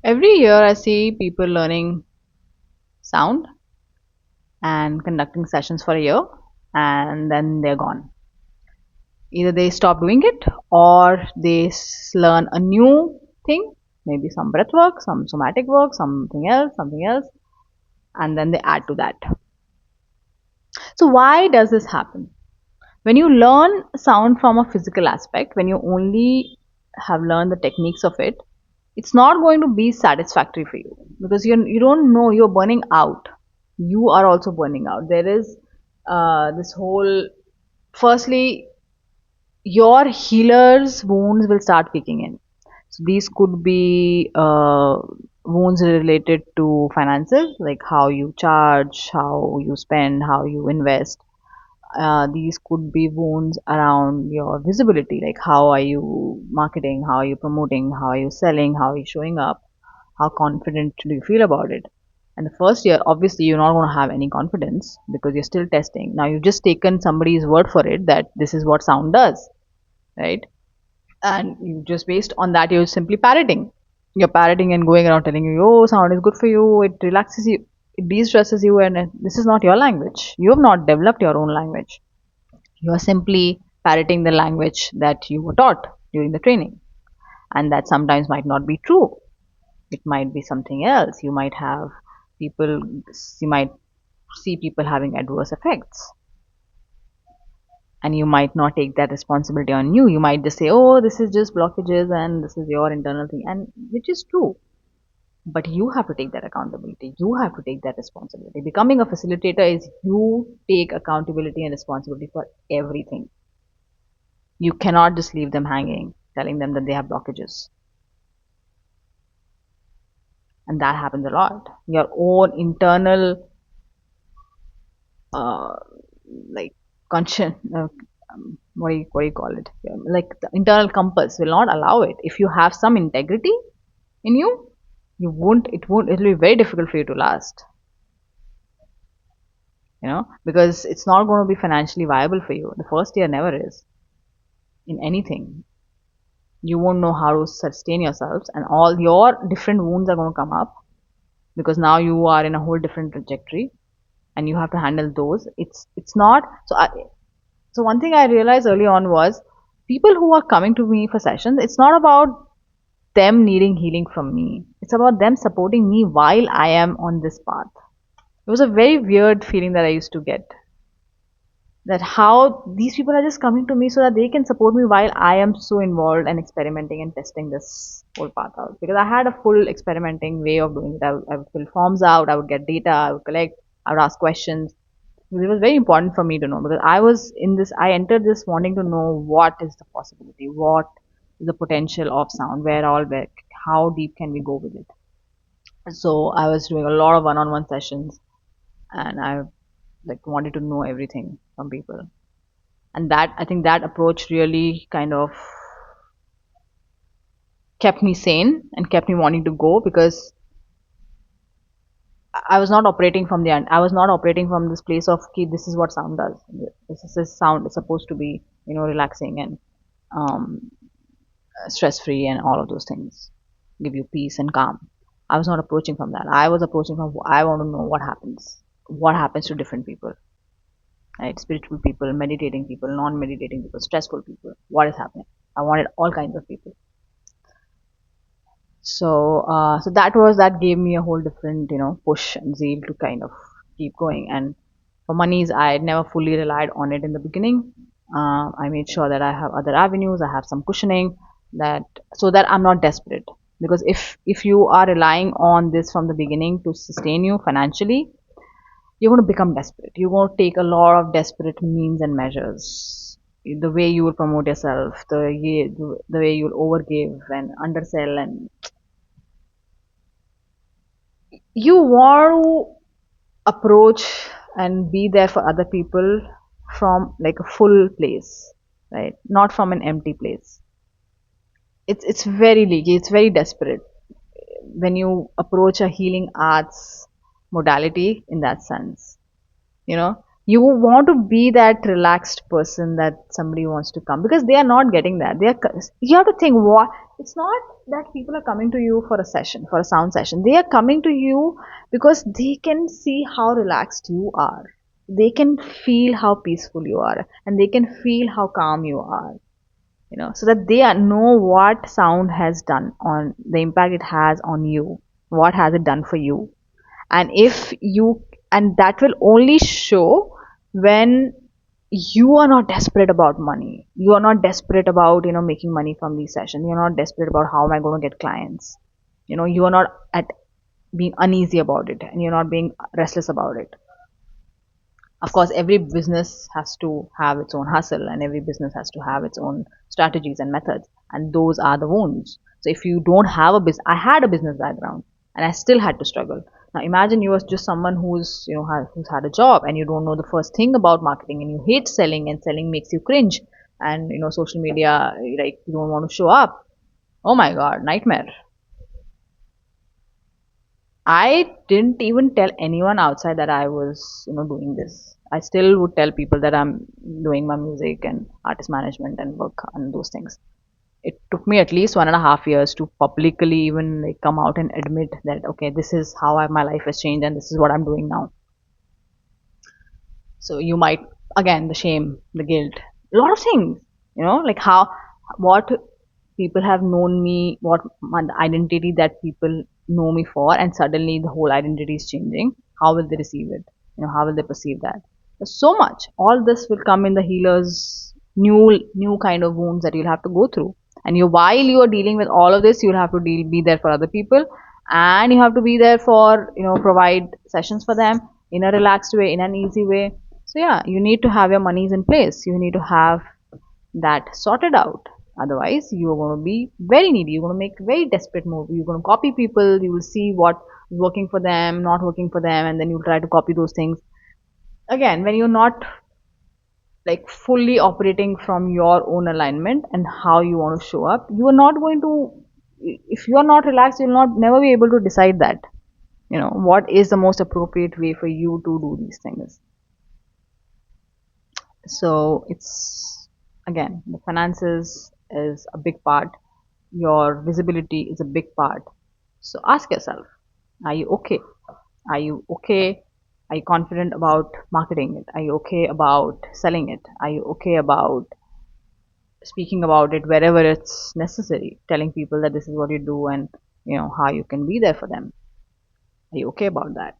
Every year, I see people learning sound and conducting sessions for a year, and then they're gone. Either they stop doing it or they learn a new thing, maybe some breath work, some somatic work, something else, and then they add to that. So, why does this happen? When you learn sound from a physical aspect, when you only have learned the techniques of it, it's not going to be satisfactory for you because you don't know, you're burning out. You are also burning out. There is this whole, firstly, your healer's wounds will start kicking in. So these could be wounds related to finances, like how you charge, how you spend, how you invest. These could be wounds around your visibility, like how are you marketing, how are you promoting, how are you selling, how are you showing up, how confident do you feel about it. And the first year, obviously, you're not going to have any confidence because you're still testing. Now, you've just taken somebody's word for it that this is what sound does, right? And you just based on that, you're simply parroting. You're parroting and going around telling you, oh, sound is good for you, it relaxes you, it de-stresses you, and this is not your language. You have not developed your own language. You are simply parroting the language that you were taught during the training. And that sometimes might not be true. It might be something else. You might have people, you might see people having adverse effects. And you might not take that responsibility on you. You might just say, oh, this is just blockages and this is your internal thing, and which is true. But you have to take that accountability. You have to take that responsibility. Becoming a facilitator is you take accountability and responsibility for everything. You cannot just leave them hanging, telling them that they have blockages. And that happens a lot. Your own internal, uh, like, conscience, what do you call it? Like the internal compass will not allow it. If you have some integrity in you, it will be very difficult for you to last, because it's not going to be financially viable for you. The first year never is in anything. You won't know how to sustain yourselves, and all your different wounds are going to come up because now you are in a whole different trajectory and you have to handle those. It's not so. So one thing I realized early on was people who are coming to me for sessions. It's not about them needing healing from me. It's about them supporting me while I am on this path. It was a very weird feeling that I used to get, that how these people are just coming to me so that they can support me while I am so involved and experimenting and testing this whole path out. Because I had a full experimenting way of doing it. I would fill forms out, I would get data, I would collect, I would ask questions. It was very important for me to know because I entered this wanting to know what is the possibility, what is the potential of sound, where, how deep can we go with it. So I was doing a lot of one-on-one sessions, and I like wanted to know everything from people. And that, I think, that approach really kind of kept me sane and kept me wanting to go because I was not operating from the end. I was not operating from this place of, okay, this is what sound does. This sound is supposed to be, relaxing and um, stress free and all of those things, give you peace and calm. I was not approaching from that. I was approaching from, I want to know what happens to different people, right? Spiritual people, meditating people, non-meditating people, stressful people. What is happening? I wanted all kinds of people. So that gave me a whole different, push and zeal to kind of keep going. And for monies, I never fully relied on it in the beginning. I made sure that I have other avenues, I have some cushioning, that so that I'm not desperate. Because if you are relying on this from the beginning to sustain you financially, you're going to become desperate. You're going to take a lot of desperate means and measures. The way you will promote yourself, the way you'll overgive and undersell, and you want to approach and be there for other people from like a full place, right? Not from an empty place. It's very leaky, it's very desperate when you approach a healing arts modality in that sense. You want to be that relaxed person that somebody wants to come, because they are not getting that. You have to think, what, it's not that people are coming to you for a session, for a sound session. They are coming to you because they can see how relaxed you are. They can feel how peaceful you are, and they can feel how calm you are, so that they know what sound has done, on the impact it has on you, what has it done for you. And if you, and that will only show when you are not desperate about money, you are not desperate about making money from these sessions, you're not desperate about how am I going to get clients, you are not at being uneasy about it, and you're not being restless about it. Of course, every business has to have its own hustle, and every business has to have its own strategies and methods, and those are the wounds. So if you don't have a business, I had a business background and I still had to struggle. Now imagine you are just someone who's had a job, and you don't know the first thing about marketing, and you hate selling, and selling makes you cringe, and social media, like, you don't want to show up. Oh my god, nightmare. I didn't even tell anyone outside that I was, doing this. I still would tell people that I'm doing my music and artist management and work on those things. It took me at least 1.5 years to publicly even like come out and admit that, okay, this is how my life has changed, and this is what I'm doing now. So you might, again, the shame, the guilt, a lot of things, like how, what people have known me, what my identity that people know me for, and suddenly the whole identity is changing. How will they receive it? How will they perceive that? There's so much. All this will come in the healer's new kind of wounds that you'll have to go through. And while you are dealing with all of this, you'll have to be there for other people, and you have to be there for, provide sessions for them in a relaxed way, in an easy way. So yeah, you need to have your monies in place. You need to have that sorted out. Otherwise, you're going to be very needy. You're going to make very desperate moves. You're going to copy people. You will see what is working for them, not working for them, and then you'll try to copy those things. Again, when you're not like fully operating from your own alignment and how you want to show up, you are not going to. If you are not relaxed, you'll not never be able to decide that. What is the most appropriate way for you to do these things. So it's, again, the finances is a big part, your visibility is a big part. So ask yourself, are you okay? Are you okay? Are you confident about marketing it? Are you okay about selling it? Are you okay about speaking about it wherever it's necessary, telling people that this is what you do, and how you can be there for them? Are you okay about that?